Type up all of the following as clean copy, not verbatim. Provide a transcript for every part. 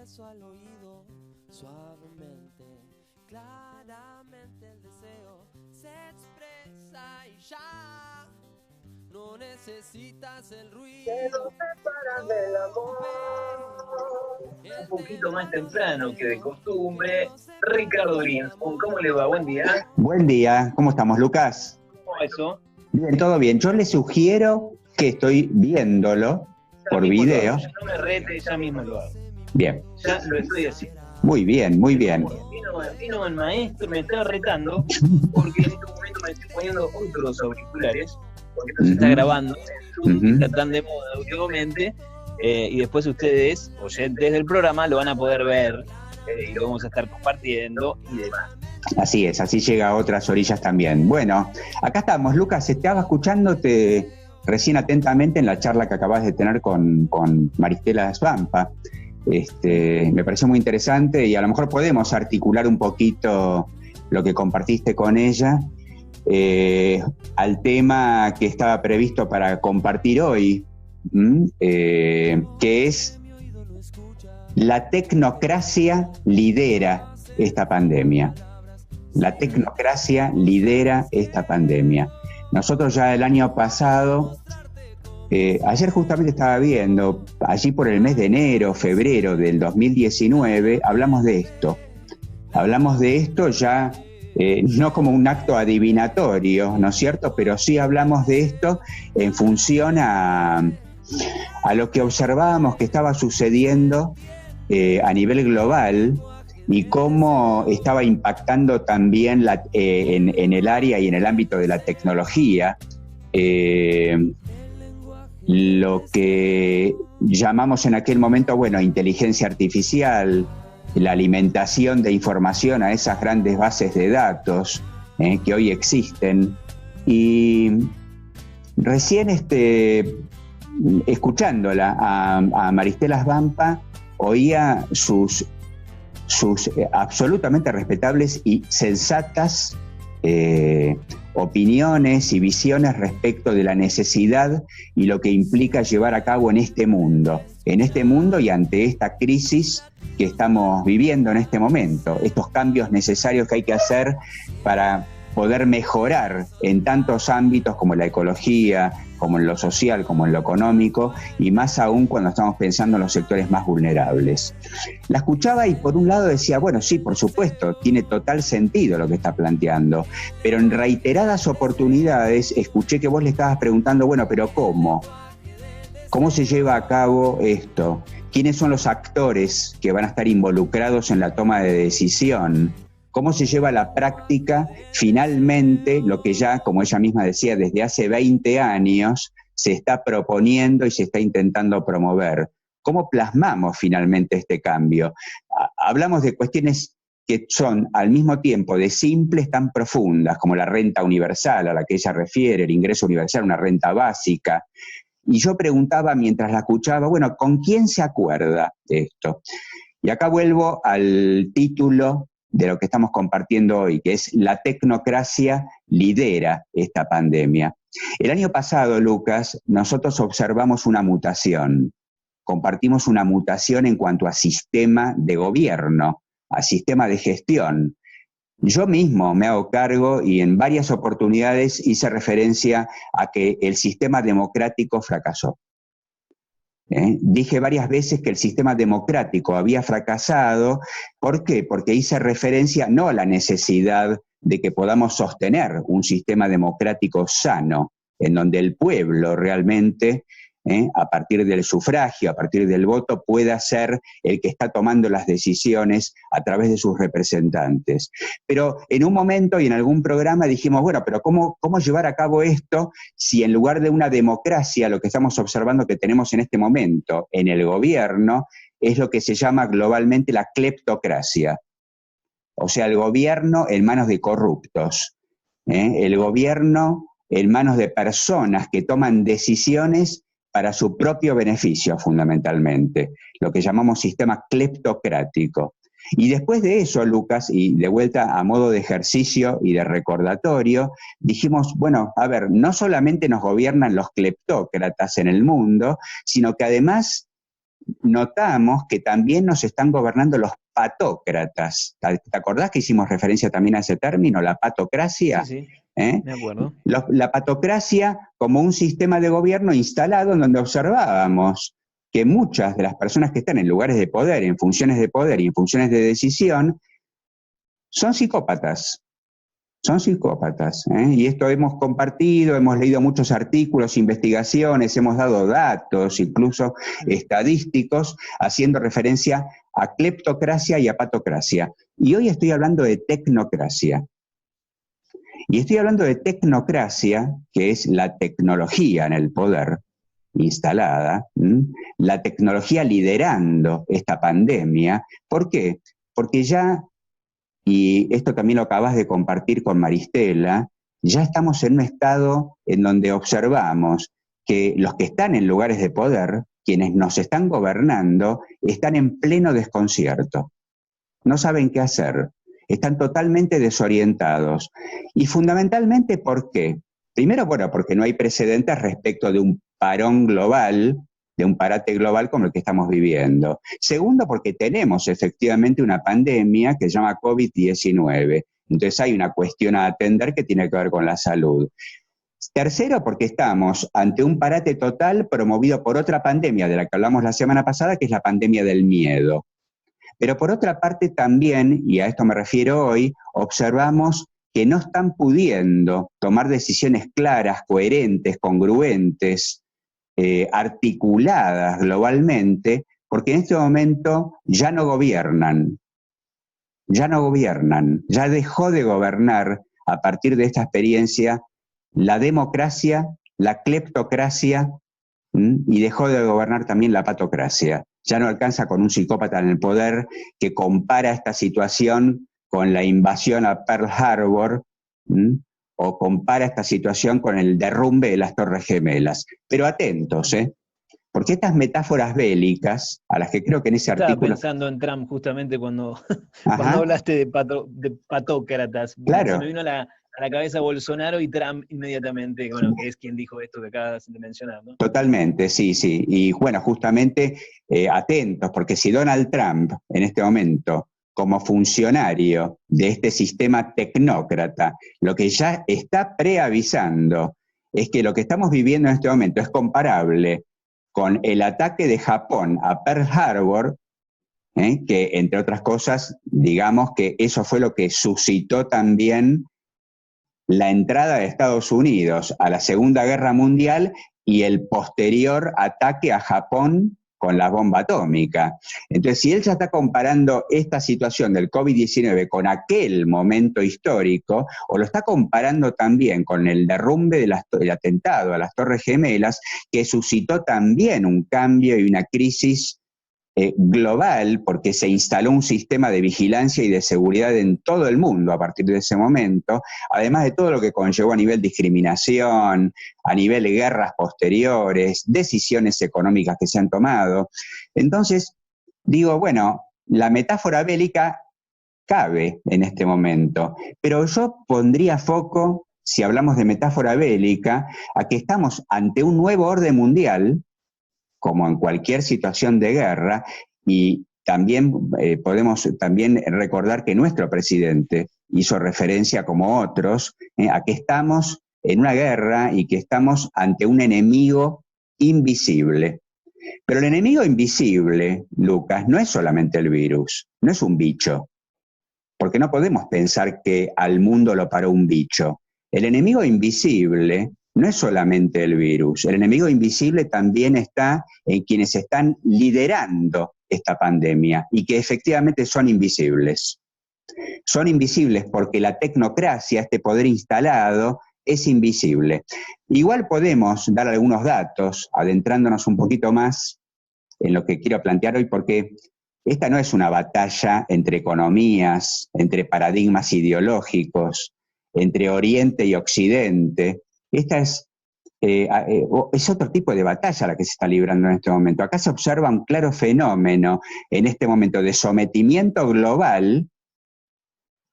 beso al oído, suavemente, claramente el deseo se expresa y ya no necesitas el ruido. Un poquito más temprano que de costumbre, Ricardo Grinspoon, ¿cómo le va? Buen día. Buen día, ¿cómo estamos, Lucas? ¿Cómo va eso? Bien, todo bien. Yo le sugiero que estoy viéndolo por video. No me rete, ya mismo lo hago. Bien. Ya lo estoy haciendo. Muy bien, muy bien. Vino el maestro, me estaba retando, porque en este momento me estoy poniendo otros auriculares, porque esto se está grabando, está tan de moda últimamente, y después ustedes, oyentes del programa, lo van a poder ver, y lo vamos a estar compartiendo y demás. Así es, así llega a otras orillas también. Bueno, acá estamos, Lucas, estaba escuchándote recién atentamente en la charla que acabas de tener con Maristela Svampa. Me pareció muy interesante y a lo mejor podemos articular un poquito lo que compartiste con ella al tema que estaba previsto para compartir hoy, que es la tecnocracia lidera esta pandemia. La tecnocracia lidera esta pandemia. Nosotros ya el año pasado, ayer justamente estaba viendo, allí por el mes de enero, febrero del 2019, hablamos de esto. Hablamos de esto ya no como un acto adivinatorio, ¿no es cierto? Pero sí hablamos de esto en función a lo que observábamos que estaba sucediendo a nivel global y cómo estaba impactando también en el área y en el ámbito de la tecnología lo que llamamos en aquel momento, inteligencia artificial, la alimentación de información a esas grandes bases de datos que hoy existen. Y recién escuchándola a Maristela Svampa, oía sus absolutamente respetables y sensatas opiniones y visiones respecto de la necesidad y lo que implica llevar a cabo en este mundo y ante esta crisis que estamos viviendo en este momento, estos cambios necesarios que hay que hacer para poder mejorar en tantos ámbitos como la ecología, como en lo social, como en lo económico, y más aún cuando estamos pensando en los sectores más vulnerables. La escuchaba y por un lado decía, bueno, sí, por supuesto, tiene total sentido lo que está planteando, pero en reiteradas oportunidades escuché que vos le estabas preguntando, bueno, pero ¿cómo? ¿Cómo se lleva a cabo esto? ¿Quiénes son los actores que van a estar involucrados en la toma de decisión? ¿Cómo se lleva a la práctica finalmente lo que ya, como ella misma decía, desde hace 20 años se está proponiendo y se está intentando promover? ¿Cómo plasmamos finalmente este cambio? Hablamos de cuestiones que son al mismo tiempo de simples tan profundas como la renta universal a la que ella refiere, el ingreso universal, una renta básica. Y yo preguntaba mientras la escuchaba, bueno, ¿con quién se acuerda de esto? Y acá vuelvo al título de lo que estamos compartiendo hoy, que es la tecnocracia lidera esta pandemia. El año pasado, Lucas, nosotros observamos una mutación, compartimos una mutación en cuanto a sistema de gobierno, a sistema de gestión. Yo mismo me hago cargo y en varias oportunidades hice referencia a que el sistema democrático fracasó. Dije varias veces que el sistema democrático había fracasado. ¿Por qué? Porque hice referencia no a la necesidad de que podamos sostener un sistema democrático sano, en donde el pueblo realmente, a partir del sufragio, a partir del voto, pueda ser el que está tomando las decisiones a través de sus representantes. Pero en un momento y en algún programa dijimos, bueno, pero ¿cómo llevar a cabo esto si en lugar de una democracia lo que estamos observando que tenemos en este momento en el gobierno es lo que se llama globalmente la cleptocracia? O sea, el gobierno en manos de corruptos, el gobierno en manos de personas que toman decisiones para su propio beneficio, fundamentalmente, lo que llamamos sistema cleptocrático. Y después de eso, Lucas, y de vuelta a modo de ejercicio y de recordatorio, dijimos, bueno, a ver, no solamente nos gobiernan los cleptócratas en el mundo, sino que además notamos que también nos están gobernando los patócratas. ¿Te acordás que hicimos referencia también a ese término, la patocracia? Sí, me acuerdo. La patocracia como un sistema de gobierno instalado en donde observábamos que muchas de las personas que están en lugares de poder, en funciones de poder y en funciones de decisión, son psicópatas. Son psicópatas, y esto hemos compartido, hemos leído muchos artículos, investigaciones, hemos dado datos, incluso estadísticos, haciendo referencia a cleptocracia y a patocracia. Y hoy estoy hablando de tecnocracia. Y estoy hablando de tecnocracia, que es la tecnología en el poder instalada, la tecnología liderando esta pandemia. ¿Por qué? Porque ya, y esto también lo acabas de compartir con Maristela, ya estamos en un estado en donde observamos que los que están en lugares de poder, quienes nos están gobernando, están en pleno desconcierto. No saben qué hacer, están totalmente desorientados. Y fundamentalmente, ¿por qué? Primero, bueno, porque no hay precedentes respecto de un parón global, de un parate global como el que estamos viviendo. Segundo, porque tenemos efectivamente una pandemia que se llama COVID-19. Entonces hay una cuestión a atender que tiene que ver con la salud. Tercero, porque estamos ante un parate total promovido por otra pandemia de la que hablamos la semana pasada, que es la pandemia del miedo. Pero por otra parte también, y a esto me refiero hoy, observamos que no están pudiendo tomar decisiones claras, coherentes, congruentes, articuladas globalmente, porque en este momento ya no gobiernan, ya dejó de gobernar a partir de esta experiencia la democracia, la cleptocracia, y dejó de gobernar también la patocracia. Ya no alcanza con un psicópata en el poder que compara esta situación con la invasión a Pearl Harbor, o compara esta situación con el derrumbe de las Torres Gemelas. Pero atentos, porque estas metáforas bélicas, a las que creo que en ese artículo... Estaba pensando en Trump justamente cuando hablaste de patócratas. Claro. Se me vino a la cabeza Bolsonaro y Trump inmediatamente, bueno, que es quien dijo esto que acabas de mencionar, ¿no? Totalmente, sí. Y bueno, justamente atentos, porque si Donald Trump en este momento, como funcionario de este sistema tecnócrata, lo que ya está preavisando es que lo que estamos viviendo en este momento es comparable con el ataque de Japón a Pearl Harbor, que entre otras cosas, digamos que eso fue lo que suscitó también la entrada de Estados Unidos a la Segunda Guerra Mundial y el posterior ataque a Japón con la bomba atómica. Entonces, si él ya está comparando esta situación del COVID-19 con aquel momento histórico, o lo está comparando también con el derrumbe del atentado a las Torres Gemelas, que suscitó también un cambio y una crisis global, porque se instaló un sistema de vigilancia y de seguridad en todo el mundo a partir de ese momento, además de todo lo que conllevó a nivel discriminación, a nivel de guerras posteriores, decisiones económicas que se han tomado. Entonces, digo, bueno, la metáfora bélica cabe en este momento, pero yo pondría foco, si hablamos de metáfora bélica, a que estamos ante un nuevo orden mundial, como en cualquier situación de guerra, y también podemos también recordar que nuestro presidente hizo referencia, como otros, a que estamos en una guerra y que estamos ante un enemigo invisible. Pero el enemigo invisible, Lucas, no es solamente el virus, no es un bicho, porque no podemos pensar que al mundo lo paró un bicho. El enemigo invisible no es solamente el virus, el enemigo invisible también está en quienes están liderando esta pandemia y que efectivamente son invisibles. Son invisibles porque la tecnocracia, este poder instalado, es invisible. Igual podemos dar algunos datos, adentrándonos un poquito más en lo que quiero plantear hoy, porque esta no es una batalla entre economías, entre paradigmas ideológicos, entre Oriente y Occidente. Esta es otro tipo de batalla la que se está librando en este momento. Acá se observa un claro fenómeno en este momento de sometimiento global,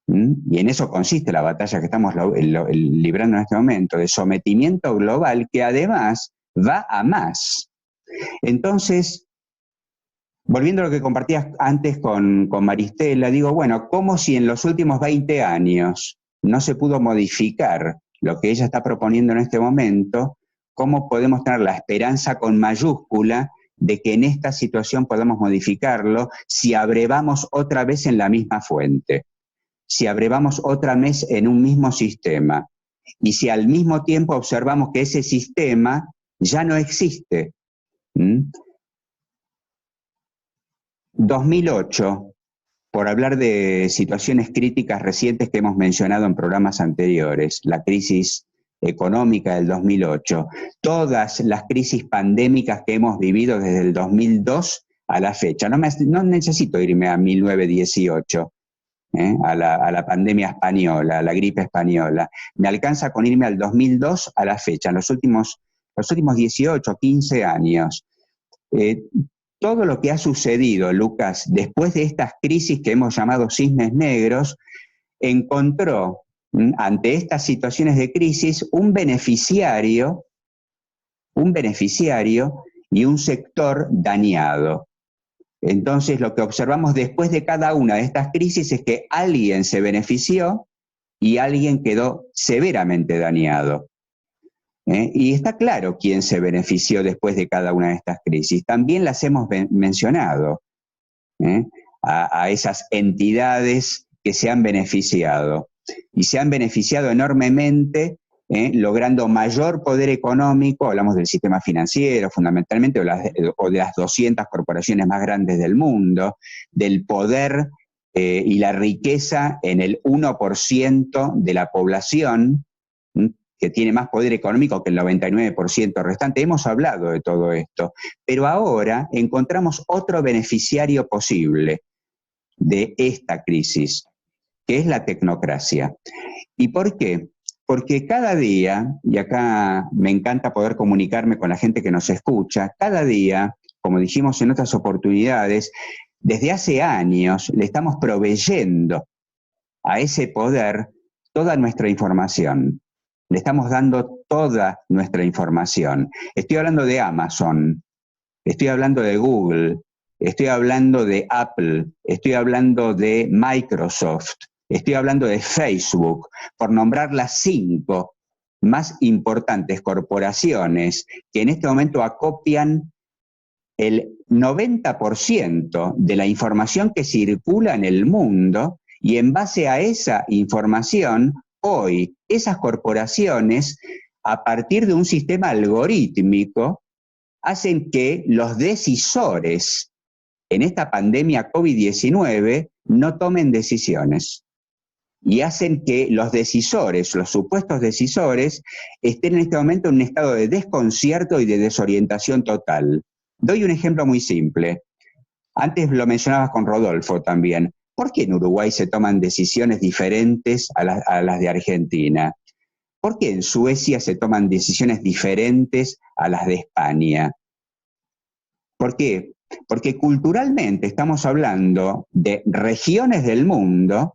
y en eso consiste la batalla que estamos librando en este momento, de sometimiento global que además va a más. Entonces, volviendo a lo que compartías antes con Maristela, digo, bueno, ¿cómo si en los últimos 20 años no se pudo modificar lo que ella está proponiendo en este momento? ¿Cómo podemos tener la esperanza con mayúscula de que en esta situación podamos modificarlo si abrevamos otra vez en la misma fuente, si abrevamos otra vez en un mismo sistema, y si al mismo tiempo observamos que ese sistema ya no existe? 2008, por hablar de situaciones críticas recientes que hemos mencionado en programas anteriores, la crisis económica del 2008, todas las crisis pandémicas que hemos vivido desde el 2002 a la fecha. No necesito irme a 1918, a la pandemia española, a la gripe española. Me alcanza con irme al 2002 a la fecha, en los últimos 18, 15 años. Todo lo que ha sucedido, Lucas, después de estas crisis que hemos llamado cisnes negros, encontró ante estas situaciones de crisis un beneficiario y un sector dañado. Entonces, lo que observamos después de cada una de estas crisis es que alguien se benefició y alguien quedó severamente dañado. Y está claro quién se benefició después de cada una de estas crisis. También las hemos mencionado, a esas entidades que se han beneficiado. Y se han beneficiado enormemente, logrando mayor poder económico. Hablamos del sistema financiero fundamentalmente, o de las 200 corporaciones más grandes del mundo, del poder y la riqueza en el 1% de la población, que tiene más poder económico que el 99% restante. Hemos hablado de todo esto, pero ahora encontramos otro beneficiario posible de esta crisis, que es la tecnocracia. ¿Y por qué? Porque cada día, y acá me encanta poder comunicarme con la gente que nos escucha, cada día, como dijimos en otras oportunidades, desde hace años le estamos proveyendo a ese poder toda nuestra información. Le estamos dando toda nuestra información. Estoy hablando de Amazon, estoy hablando de Google, estoy hablando de Apple, estoy hablando de Microsoft, estoy hablando de Facebook, por nombrar las 5 más importantes corporaciones que en este momento acopian el 90% de la información que circula en el mundo, y en base a esa información, hoy esas corporaciones, a partir de un sistema algorítmico, hacen que los decisores en esta pandemia COVID-19 no tomen decisiones. Y hacen que los decisores, los supuestos decisores, estén en este momento en un estado de desconcierto y de desorientación total. Doy un ejemplo muy simple. Antes lo mencionabas con Rodolfo también. ¿Por qué en Uruguay se toman decisiones diferentes a las de Argentina? ¿Por qué en Suecia se toman decisiones diferentes a las de España? ¿Por qué? Porque culturalmente estamos hablando de regiones del mundo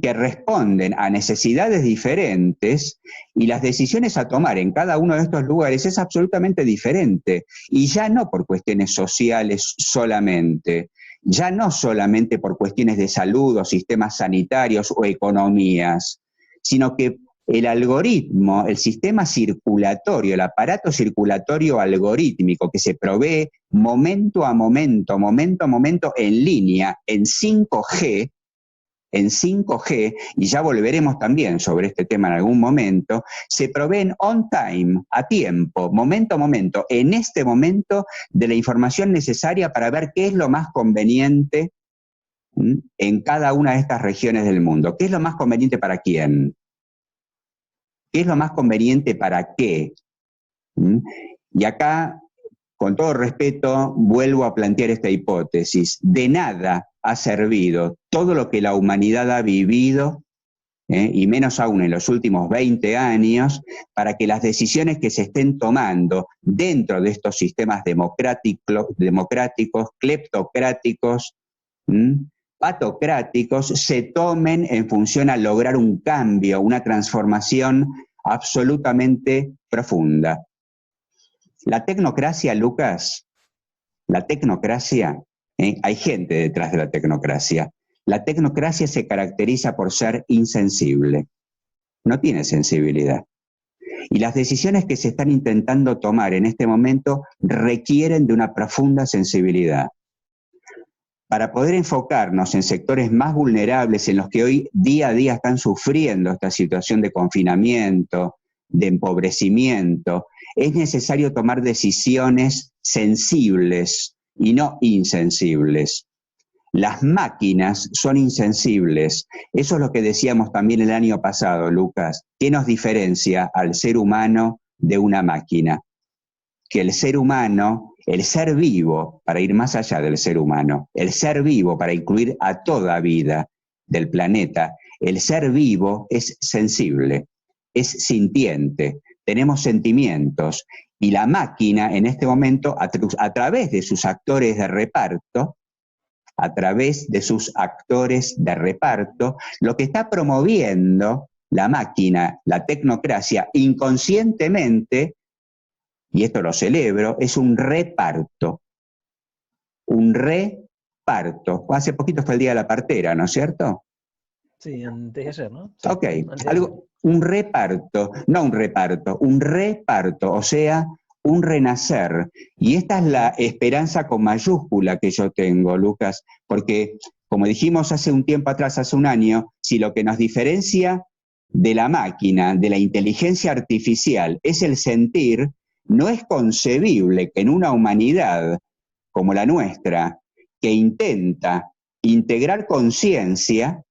que responden a necesidades diferentes, y las decisiones a tomar en cada uno de estos lugares es absolutamente diferente, y ya no por cuestiones sociales solamente, ya no solamente por cuestiones de salud o sistemas sanitarios o economías, sino que el algoritmo, el sistema circulatorio, el aparato circulatorio algorítmico que se provee momento a momento en línea, en 5G, y ya volveremos también sobre este tema en algún momento, se proveen on time, a tiempo, momento a momento, en este momento, de la información necesaria para ver qué es lo más conveniente en cada una de estas regiones del mundo. ¿Qué es lo más conveniente para quién? ¿Qué es lo más conveniente para qué? Y acá, con todo respeto, vuelvo a plantear esta hipótesis. De nada ha servido todo lo que la humanidad ha vivido, y menos aún en los últimos 20 años, para que las decisiones que se estén tomando dentro de estos sistemas democráticos, cleptocráticos, patocráticos, se tomen en función a lograr un cambio, una transformación absolutamente profunda. La tecnocracia, Lucas, la tecnocracia Hay gente detrás de la tecnocracia. La tecnocracia se caracteriza por ser insensible, no tiene sensibilidad. Y las decisiones que se están intentando tomar en este momento requieren de una profunda sensibilidad. Para poder enfocarnos en sectores más vulnerables, en los que hoy día a día están sufriendo esta situación de confinamiento, de empobrecimiento, es necesario tomar decisiones sensibles y no insensibles. Las máquinas son insensibles. Eso es lo que decíamos también el año pasado, Lucas. ¿Qué nos diferencia al ser humano de una máquina? Que el ser humano, el ser vivo, para ir más allá del ser humano, el ser vivo, para incluir a toda vida del planeta, el ser vivo es sensible, es sintiente, tenemos sentimientos, y la máquina en este momento, a través de sus actores de reparto, lo que está promoviendo la máquina, la tecnocracia, inconscientemente, y esto lo celebro, es un reparto. Un reparto. Hace poquito fue el Día de la Partera, ¿no es cierto? Sí, antes de ayer, ¿no? Sí, ok, un reparto, no un reparto, un reparto, o sea, un renacer. Y esta es la esperanza con mayúscula que yo tengo, Lucas, porque, como dijimos hace un tiempo atrás, hace un año, si lo que nos diferencia de la máquina, de la inteligencia artificial, es el sentir, no es concebible que en una humanidad como la nuestra, que intenta integrar conciencia,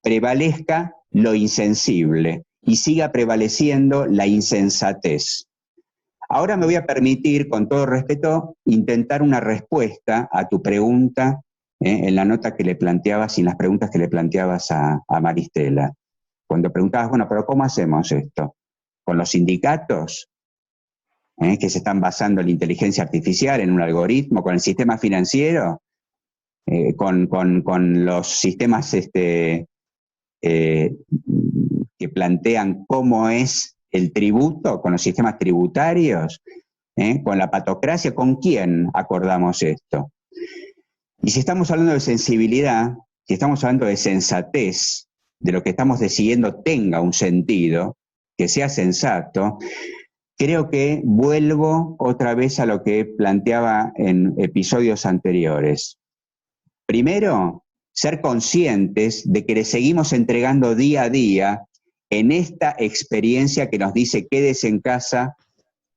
prevalezca lo insensible y siga prevaleciendo la insensatez. Ahora me voy a permitir, con todo respeto, intentar una respuesta a tu pregunta, en la nota que le planteabas y en las preguntas que le planteabas a Maristela. Cuando preguntabas, bueno, pero ¿cómo hacemos esto? ¿Con los sindicatos? Que se están basando en la inteligencia artificial, en un algoritmo, con el sistema financiero, con los sistemas que plantean cómo es el tributo, con los sistemas tributarios, con la patocracia, ¿con quién acordamos esto? Y si estamos hablando de sensibilidad, si estamos hablando de sensatez, de lo que estamos decidiendo tenga un sentido, que sea sensato, creo que vuelvo otra vez a lo que planteaba en episodios anteriores. Primero, ser conscientes de que le seguimos entregando día a día en esta experiencia que nos dice quédese en casa,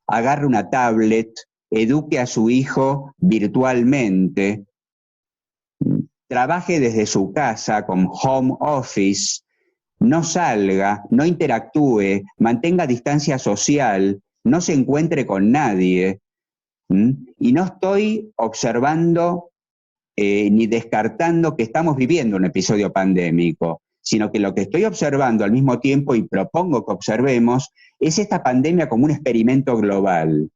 agarre una tablet, eduque a su hijo virtualmente, trabaje desde su casa con home office, no salga, no interactúe, mantenga distancia social, no se encuentre con nadie. Y no estoy observando ni descartando que estamos viviendo un episodio pandémico, sino que lo que estoy observando al mismo tiempo y propongo que observemos es esta pandemia como un experimento global.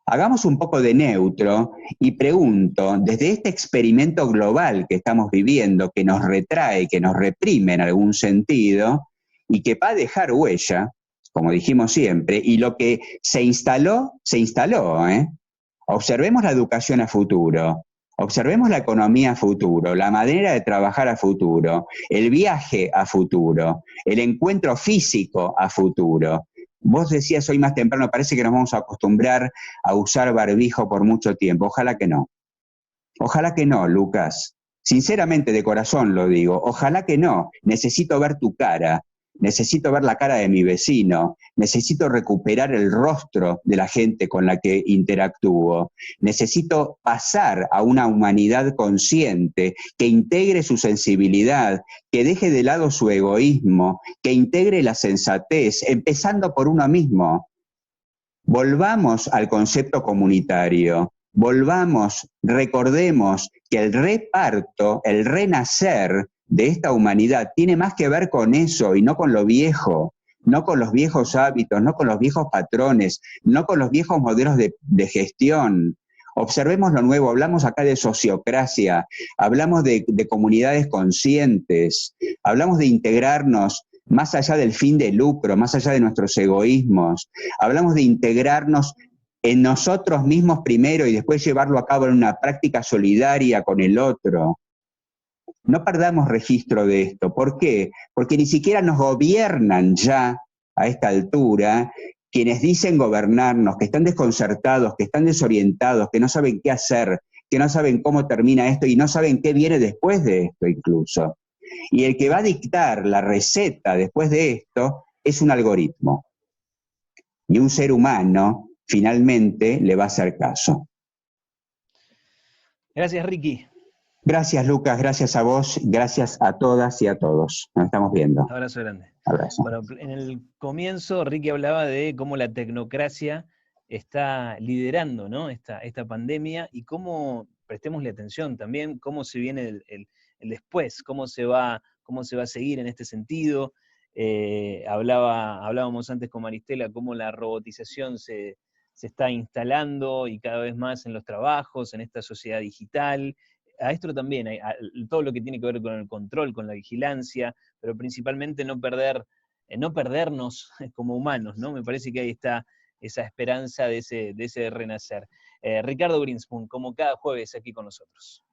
Hagamos un poco de neutro y pregunto, desde este experimento global que estamos viviendo, que nos retrae, que nos reprime en algún sentido, y que va a dejar huella, como dijimos siempre, y lo que se instaló, Observemos la educación a futuro, observemos la economía a futuro, la manera de trabajar a futuro, el viaje a futuro, el encuentro físico a futuro. Vos decías hoy más temprano, parece que nos vamos a acostumbrar a usar barbijo por mucho tiempo. Ojalá que no. Ojalá que no, Lucas. Sinceramente, de corazón lo digo. Ojalá que no. Necesito ver tu cara. Necesito ver la cara de mi vecino. Necesito recuperar el rostro de la gente con la que interactúo. Necesito pasar a una humanidad consciente que integre su sensibilidad, que deje de lado su egoísmo, que integre la sensatez, empezando por uno mismo. Volvamos al concepto comunitario. Volvamos, recordemos que el reparto, el renacer de esta humanidad tiene más que ver con eso y no con lo viejo, no con los viejos hábitos, no con los viejos patrones, no con los viejos modelos de gestión. Observemos lo nuevo, hablamos acá de sociocracia, hablamos de comunidades conscientes, hablamos de integrarnos más allá del fin de lucro, más allá de nuestros egoísmos, hablamos de integrarnos en nosotros mismos primero y después llevarlo a cabo en una práctica solidaria con el otro. No perdamos registro de esto. ¿Por qué? Porque ni siquiera nos gobiernan ya a esta altura quienes dicen gobernarnos, que están desconcertados, que están desorientados, que no saben qué hacer, que no saben cómo termina esto y no saben qué viene después de esto incluso. Y el que va a dictar la receta después de esto es un algoritmo. Y un ser humano finalmente le va a hacer caso. Gracias, Ricky. Gracias, Lucas, gracias a vos, gracias a todas y a todos. Nos estamos viendo. Abrazo grande. Abrazo. Bueno, en el comienzo Ricky hablaba de cómo la tecnocracia está liderando, ¿no? esta pandemia y cómo, prestémosle atención también, cómo se viene el después, cómo se va a seguir en este sentido. Hablábamos antes con Maristela cómo la robotización se está instalando y cada vez más en los trabajos, en esta sociedad digital. A esto también, todo lo que tiene que ver con el control, con la vigilancia, pero principalmente no perdernos como humanos, ¿no? Me parece que ahí está esa esperanza de ese renacer. Ricardo Grinspoon, como cada jueves aquí con nosotros.